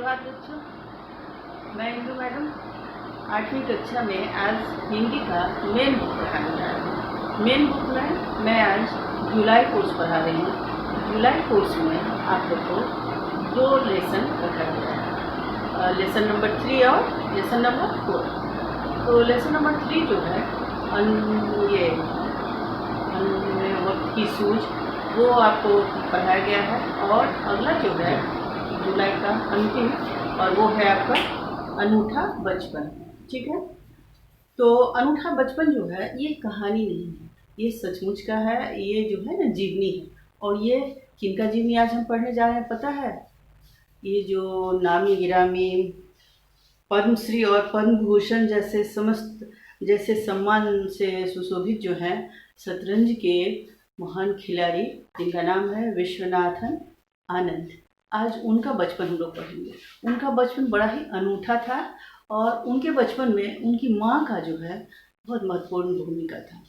सुप्रभात बच्चों, मैं इंदु मैडम 8वीं कक्षा में आज हिंदी का मेन बुक पढ़ाने जा रही हूँ। मेन बुक में मैं आज जुलाई कोर्स पढ़ा रही हूँ। जुलाई कोर्स में आप लोग को 2 लेसन रखा गया है, लेसन नंबर 3 और लेसन नंबर 4। तो लेसन नंबर 3 जो है ये वक्त की सूझ वो आपको पढ़ाया गया है, और अगला जो है जुलाई का अंतिम, और वो है आपका अनूठा बचपन। ठीक है, तो अनूठा बचपन जो है ये कहानी नहीं है, ये सचमुच का है, ये जो है ना जीवनी है। और ये किनका जीवनी आज हम पढ़ने जा रहे हैं पता है? ये जो नामी गिरामी पद्मश्री और पद्म भूषण जैसे सम्मान से सुशोभित जो हैं शतरंज के महान खिलाड़ी, जिनका नाम है विश्वनाथन आनंद, आज उनका बचपन हम लोग पढ़ेंगे। उनका बचपन बड़ा ही अनूठा था, और उनके बचपन में उनकी माँ का जो है बहुत महत्वपूर्ण भूमिका था।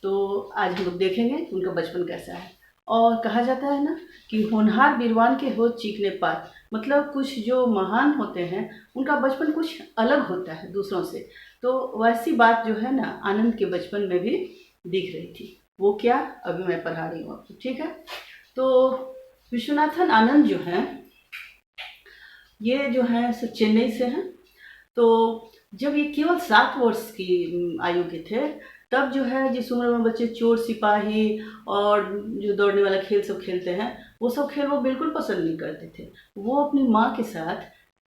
तो आज हम लोग देखेंगे कि उनका बचपन कैसा है। और कहा जाता है ना कि होनहार बीरवान के हो चीखने पात, मतलब कुछ जो महान होते हैं उनका बचपन कुछ अलग होता है दूसरों से। तो वैसी बात जो है ना आनंद के बचपन में भी दिख रही थी। वो क्या, अभी मैं पढ़ा रही हूँ आपको। ठीक है, तो विश्वनाथन आनंद जो हैं ये जो है चेन्नई से हैं। तो जब ये केवल 7 वर्ष की आयु के थे, तब जो है जिस उम्र में बच्चे चोर सिपाही और जो दौड़ने वाला खेल सब खेलते हैं, वो सब खेल वो बिल्कुल पसंद नहीं करते थे। वो अपनी माँ के साथ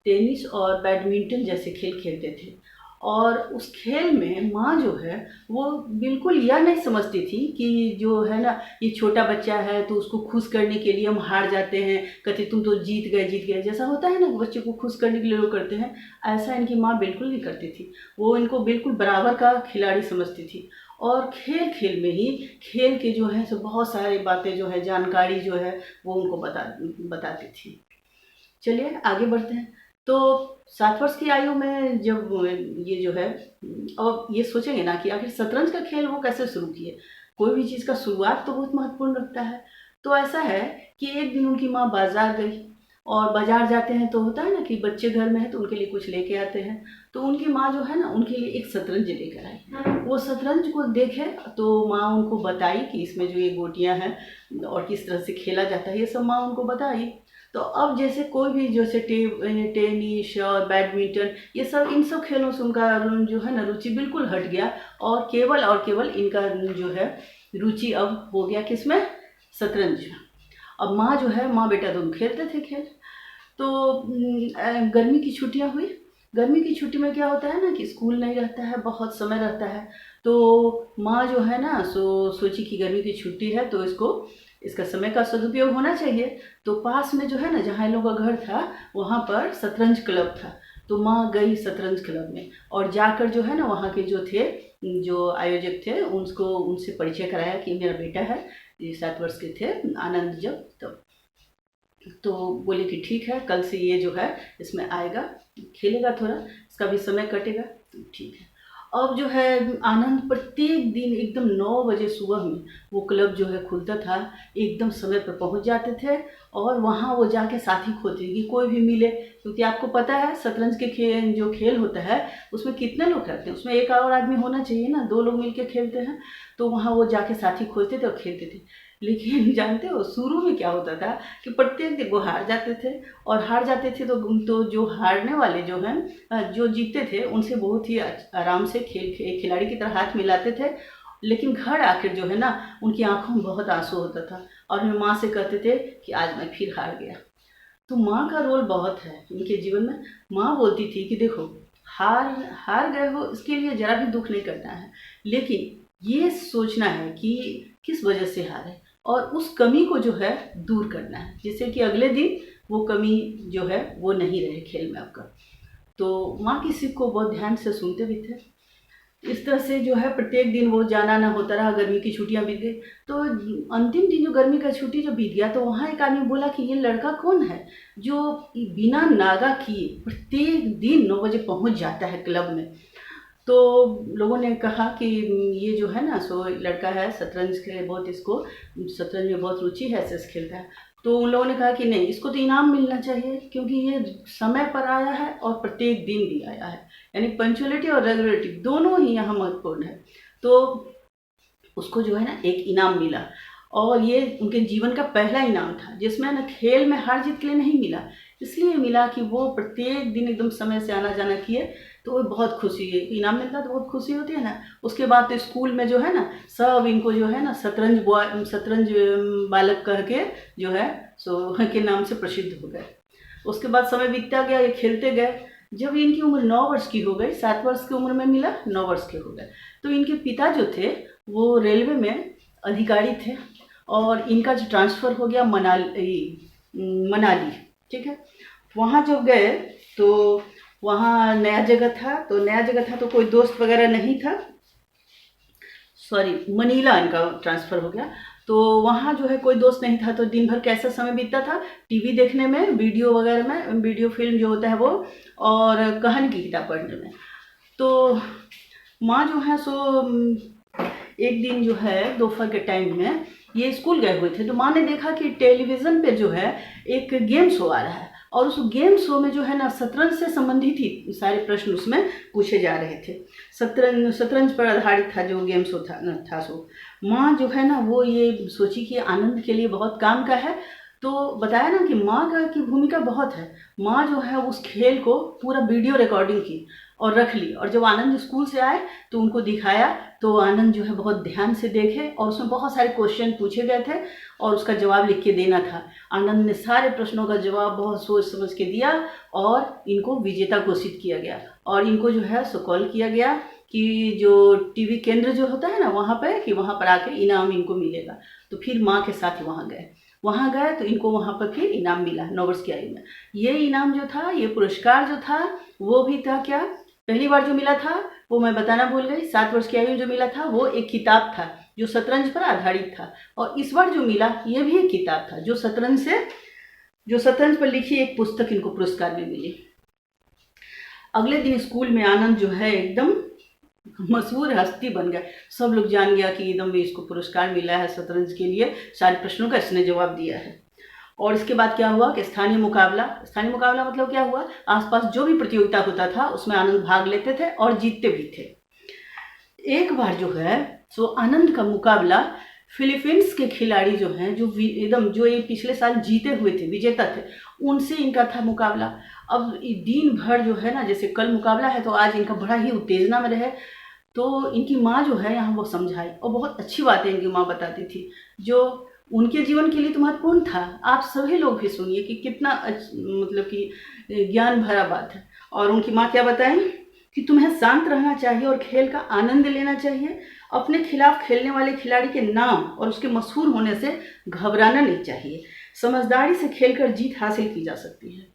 टेनिस और बैडमिंटन जैसे खेल खेलते थे। और उस खेल में माँ जो है वो बिल्कुल यह नहीं समझती थी कि जो है ना ये छोटा बच्चा है तो उसको खुश करने के लिए हम हार जाते हैं, कहते तुम तो जीत गए, जैसा होता है ना बच्चे को खुश करने के लिए वो करते हैं। ऐसा इनकी माँ बिल्कुल नहीं करती थी। वो इनको बिल्कुल बराबर का खिलाड़ी समझती थी। और खेल खेल में ही खेल के जो है सो बहुत सारी बातें जो है, जानकारी जो है वो उनको बताती थी। चलिए आगे बढ़ते हैं। तो 7 वर्ष की आयु में जब ये जो है, और ये सोचेंगे ना कि आखिर शतरंज का खेल वो कैसे शुरू किए। कोई भी चीज़ का शुरुआत तो बहुत महत्वपूर्ण रखता है। तो ऐसा है कि एक दिन उनकी माँ बाजार गई, और बाजार जाते हैं तो होता है ना कि बच्चे घर में है तो उनके लिए कुछ लेके आते हैं। तो उनकी माँ जो है ना उनके लिए एक शतरंज लेकर आई। वो शतरंज को देखे तो माँ उनको बताई कि इसमें जो ये गोटियाँ हैं और किस तरह से खेला जाता है, ये सब माँ उनको बताई। तो अब जैसे कोई भी जैसे टेनिस और बैडमिंटन, ये सब इन सब खेलों से उनका जो है ना रुचि बिल्कुल हट गया, और केवल इनका जो है रुचि अब हो गया किसमें, शतरंज। अब माँ जो है, माँ बेटा दोनों खेलते थे खेल। तो गर्मी की छुट्टियाँ हुई। गर्मी की छुट्टी में क्या होता है ना कि स्कूल नहीं रहता है, बहुत समय रहता है। तो माँ जो है ना सोची कि गर्मी की छुट्टी है तो इसका समय का सदुपयोग होना चाहिए। तो पास में जो है ना जहाँ इन लोगों का घर था वहाँ पर शतरंज क्लब था। तो माँ गई शतरंज क्लब में, और जाकर जो है ना वहाँ के जो आयोजक थे उनसे परिचय कराया कि मेरा बेटा है, ये 7 वर्ष के थे आनंद जब तब। तो बोले कि ठीक है, कल से ये जो है इसमें आएगा, खेलेगा, थोड़ा इसका भी समय कटेगा। तो ठीक है। अब जो है आनंद प्रत्येक दिन एकदम 9 बजे सुबह में वो क्लब जो है खुलता था, एकदम समय पर पहुंच जाते थे, और वहाँ वो जाके साथी खोते कि कोई भी मिले। क्योंकि आपको पता है शतरंज के खेल होता है उसमें कितने लोग रहते हैं, उसमें एक और आदमी होना चाहिए ना, 2 लोग मिलकर खेलते हैं। तो वहाँ वो जाके साथी खोजते थे और खेलते थे। लेकिन जानते हो शुरू में क्या होता था कि प्रत्येक दिन वो हार जाते थे, और हार जाते थे तो जो हारने वाले जो हैं जो जीतते थे उनसे बहुत ही आराम से खिलाड़ी की तरह हाथ मिलाते थे। लेकिन घर आकर जो है ना उनकी आंखों में बहुत आंसू होता था, और वे माँ से कहते थे कि आज मैं फिर हार गया। तो माँ का रोल बहुत है इनके जीवन में। माँ बोलती थी कि देखो हार गए हो इसके लिए जरा भी दुख नहीं करना है, लेकिन ये सोचना है कि किस वजह से हारे, और उस कमी को जो है दूर करना है, जिससे कि अगले दिन वो कमी जो है वो नहीं रहे खेल में आपका। तो माँ की सीख को बहुत ध्यान से सुनते भी थे। इस तरह से जो है प्रत्येक दिन वो जाना ना होता रहा। गर्मी की छुट्टियां बीत गई। तो अंतिम दिन जो गर्मी का छुट्टी जो बीत गया, तो वहाँ एक आदमी बोला कि ये लड़का कौन है जो बिना नागा किए प्रत्येक दिन 9 बजे पहुँच जाता है क्लब में। तो लोगों ने कहा कि ये जो है ना लड़का है शतरंज के बहुत, इसको शतरंज में बहुत रुचि है, चेस खेलता है। तो उन लोगों ने कहा कि नहीं, इसको तो इनाम मिलना चाहिए क्योंकि ये समय पर आया है और प्रत्येक दिन भी आया है, यानी पंचुअलिटी और रेगुलरिटी दोनों ही यहाँ महत्वपूर्ण है। तो उसको जो है ना एक इनाम मिला, और ये उनके जीवन का पहला इनाम था जिसमें ना खेल में हार जीत के लिए नहीं मिला, इसलिए मिला कि वो प्रत्येक दिन एकदम समय से आना जाना किए, तो वो बहुत खुशी है, इनाम मिलता तो बहुत खुशी होती है ना। उसके बाद तो स्कूल में जो है ना सब इनको जो है ना शतरंज बालक कह के जो है सो के नाम से प्रसिद्ध हो गए। उसके बाद समय बीतता गया, ये खेलते गए। जब इनकी उम्र 9 वर्ष की हो गई, 7 वर्ष की उम्र में मिला, 9 वर्ष के हो गए, तो इनके पिता जो थे वो रेलवे में अधिकारी थे, और इनका जो ट्रांसफ़र हो गया मनाली, ठीक है। वहाँ जब गए तो वहाँ नया जगह था, तो कोई दोस्त वगैरह नहीं था, मनीला इनका ट्रांसफ़र हो गया। तो वहाँ जो है कोई दोस्त नहीं था, तो दिन भर कैसा समय बीतता था, टीवी देखने में, वीडियो वगैरह में, वीडियो फिल्म जो होता है वो, और कहानी की किताब पढ़ने में। तो माँ जो है सो एक दिन जो है दोपहर के टाइम में ये स्कूल गए हुए थे, तो माँ ने देखा कि टेलीविज़न पे जो है एक गेम शो आ रहा है, और उस गेम शो में जो है ना शतरंज से संबंधित ही सारे प्रश्न उसमें पूछे जा रहे थे। शतरंज पर आधारित था जो गेम शो था सो माँ जो है ना वो ये सोची कि आनंद के लिए बहुत काम का है, तो बताया ना कि माँ की भूमिका बहुत है। माँ जो है उस खेल को पूरा वीडियो रिकॉर्डिंग की और रख ली, और जब आनंद स्कूल से आए तो उनको दिखाया, तो आनंद जो है बहुत ध्यान से देखे, और उसमें बहुत सारे क्वेश्चन पूछे गए थे और उसका जवाब लिख के देना था। आनंद ने सारे प्रश्नों का जवाब बहुत सोच समझ के दिया, और इनको विजेता घोषित किया गया, और इनको जो है सो कॉल किया गया कि जो टीवी केंद्र जो होता है ना वहाँ पे, कि वहाँ पर आके इनाम इनको मिलेगा। तो फिर माँ के साथ वहाँ गए तो इनको वहाँ पर फिर इनाम मिला 9 वर्ष की आयु में। ये इनाम जो था, ये पुरस्कार जो था वो भी था क्या, पहली बार जो मिला था वो मैं बताना भूल गई, 7 वर्ष की आयु जो मिला था वो एक किताब था जो शतरंज पर आधारित था, और इस बार जो मिला ये भी एक किताब था जो शतरंज पर लिखी एक पुस्तक इनको पुरस्कार में मिली। अगले दिन स्कूल में आनंद जो है एकदम मशहूर हस्ती बन गया, सब लोग जान गया कि एकदम भी इसको पुरस्कार मिला है शतरंज के लिए, सारे प्रश्नों का इसने जवाब दिया है। और इसके बाद क्या हुआ कि स्थानीय मुकाबला मतलब क्या हुआ, आसपास जो भी प्रतियोगिता होता था उसमें आनंद भाग लेते थे और जीतते भी थे। एक बार जो है सो आनंद का मुकाबला फिलीपींस के खिलाड़ी जो हैं, जो ये पिछले साल जीते हुए थे, विजेता थे, उनसे इनका था मुकाबला। अब दिन भर जो है ना, जैसे कल मुकाबला है तो आज इनका बड़ा ही उत्तेजना में रहे, तो इनकी माँ जो है यहाँ वो समझाई, और बहुत अच्छी बातें इनकी माँ बताती थी जो उनके जीवन के लिए तो महत्वपूर्ण था। आप सभी लोग भी सुनिए कि कितना मतलब कि ज्ञान भरा बात है। और उनकी माँ क्या बताएं कि तुम्हें शांत रहना चाहिए और खेल का आनंद लेना चाहिए। अपने खिलाफ खेलने वाले खिलाड़ी के नाम और उसके मशहूर होने से घबराना नहीं चाहिए। समझदारी से खेलकर जीत हासिल की जा सकती है।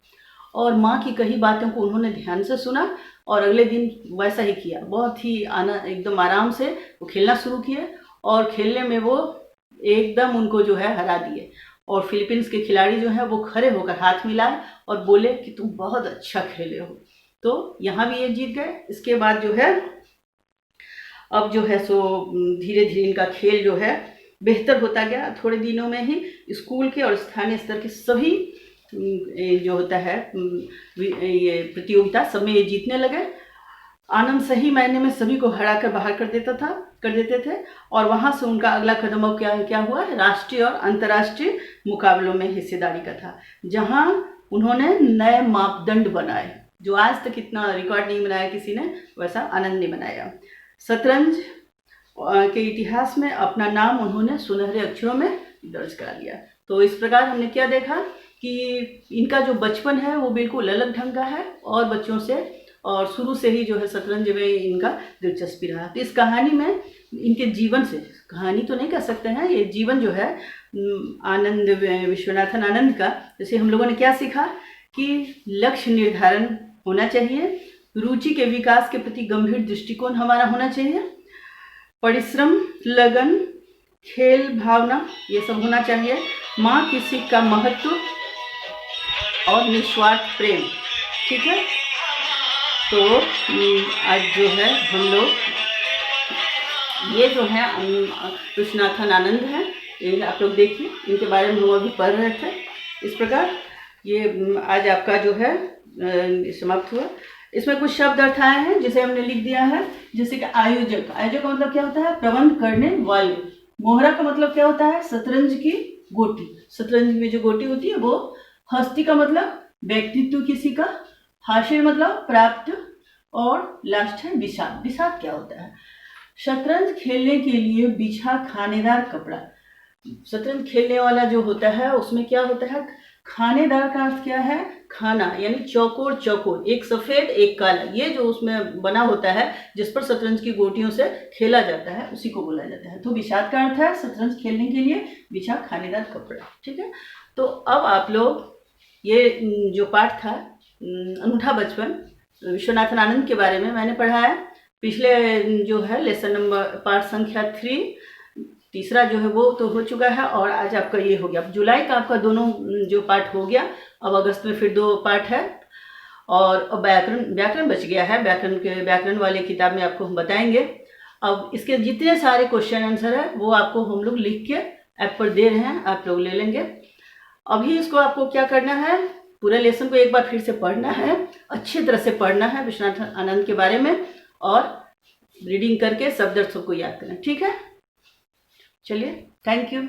और माँ की कही बातों को उन्होंने ध्यान से सुना और अगले दिन वैसा ही किया। बहुत ही एकदम आराम से वो खेलना शुरू किए, और खेलने में वो एकदम उनको जो है हरा दिए। और फिलीपींस के खिलाड़ी जो है वो खड़े होकर हाथ मिलाए और बोले कि तुम बहुत अच्छा खेले हो। तो यहाँ भी ये जीत गए। इसके बाद जो है अब जो है सो धीरे धीरे इनका खेल जो है बेहतर होता गया। थोड़े दिनों में ही स्कूल के और स्थानीय स्तर के सभी जो होता है ये प्रतियोगिता सब में ये जीतने लगे। आनंद सही मायने में सभी को हरा कर बाहर कर देते थे। और वहाँ से उनका अगला कदम अब क्या हुआ, राष्ट्रीय और अंतर्राष्ट्रीय मुकाबलों में हिस्सेदारी का था, जहाँ उन्होंने नए मापदंड बनाए जो आज तक इतना रिकॉर्ड नहीं बनाया किसी ने, वैसा आनंद ने बनाया। शतरंज के इतिहास में अपना नाम उन्होंने सुनहरे अक्षरों में दर्ज करा लिया। तो इस प्रकार हमने क्या देखा कि इनका जो बचपन है वो बिल्कुल अलग ढंग का है और बच्चों से, और शुरू से ही जो है शतरंज में इनका दिलचस्पी रहा। तो इस कहानी में इनके जीवन से, कहानी तो नहीं कह सकते हैं, ये जीवन जो है आनंद विश्वनाथन आनंद का, जैसे हम लोगों ने क्या सीखा कि लक्ष्य निर्धारण होना चाहिए, रुचि के विकास के प्रति गंभीर दृष्टिकोण हमारा होना चाहिए, परिश्रम, लगन, खेल भावना ये सब होना चाहिए, माँ की सीख का महत्व और निस्वार्थ प्रेम। ठीक है, तो आज जो है हम लोग ये जो है विश्वनाथन आनंद हैं, आप लोग देखिए, इनके बारे में हम अभी पढ़ रहे थे। इस प्रकार ये आज आपका जो है समाप्त हुआ। इसमें कुछ शब्द अर्थ आए हैं जिसे हमने लिख दिया है, जैसे कि आयोजक। आयोजक का मतलब क्या होता है? प्रबंध करने वाले। मोहरा का मतलब क्या होता है? शतरंज की गोटी। शतरंज में जो गोटी होती है वो। हस्ती का मतलब व्यक्तित्व किसी का। हाशिर मतलब प्राप्त। और लास्ट है विषाद। विषाद क्या होता है? शतरंज खेलने के लिए बिछा खानेदार कपड़ा। शतरंज खेलने वाला जो होता है उसमें क्या होता है? खानेदार का अर्थ क्या है? खाना, यानी चौकोर चौकोर, एक सफेद एक काला, ये जो उसमें बना होता है जिस पर शतरंज की गोटियों से खेला जाता है उसी को बोला जाता है। तो विषाद का अर्थ है शतरंज खेलने के लिए बिछा खानेदार कपड़ा। ठीक है, तो अब आप लोग ये जो पाठ था अनूठा बचपन विश्वनाथन आनंद के बारे में मैंने पढ़ा है। पिछले जो है लेसन नंबर पाठ संख्या 3 तीसरा जो है वो तो हो चुका है, और आज आपका ये हो गया। अब जुलाई का आपका दोनों जो पाठ हो गया। अब अगस्त में फिर 2 पाठ है, और अब व्याकरण बच गया है। व्याकरण वाले किताब में आपको हम बताएंगे। अब इसके जितने सारे क्वेश्चन आंसर है वो आपको हम लोग लिख के ऐप पर दे रहे हैं, आप लोग ले लेंगे। अभी इसको आपको क्या करना है? पूरे लेसन को एक बार फिर से पढ़ना है, अच्छी तरह से पढ़ना है विश्वनाथ आनंद के बारे में, और रीडिंग करके शब्द अर्थों को याद करना। ठीक है, चलिए, थैंक यू।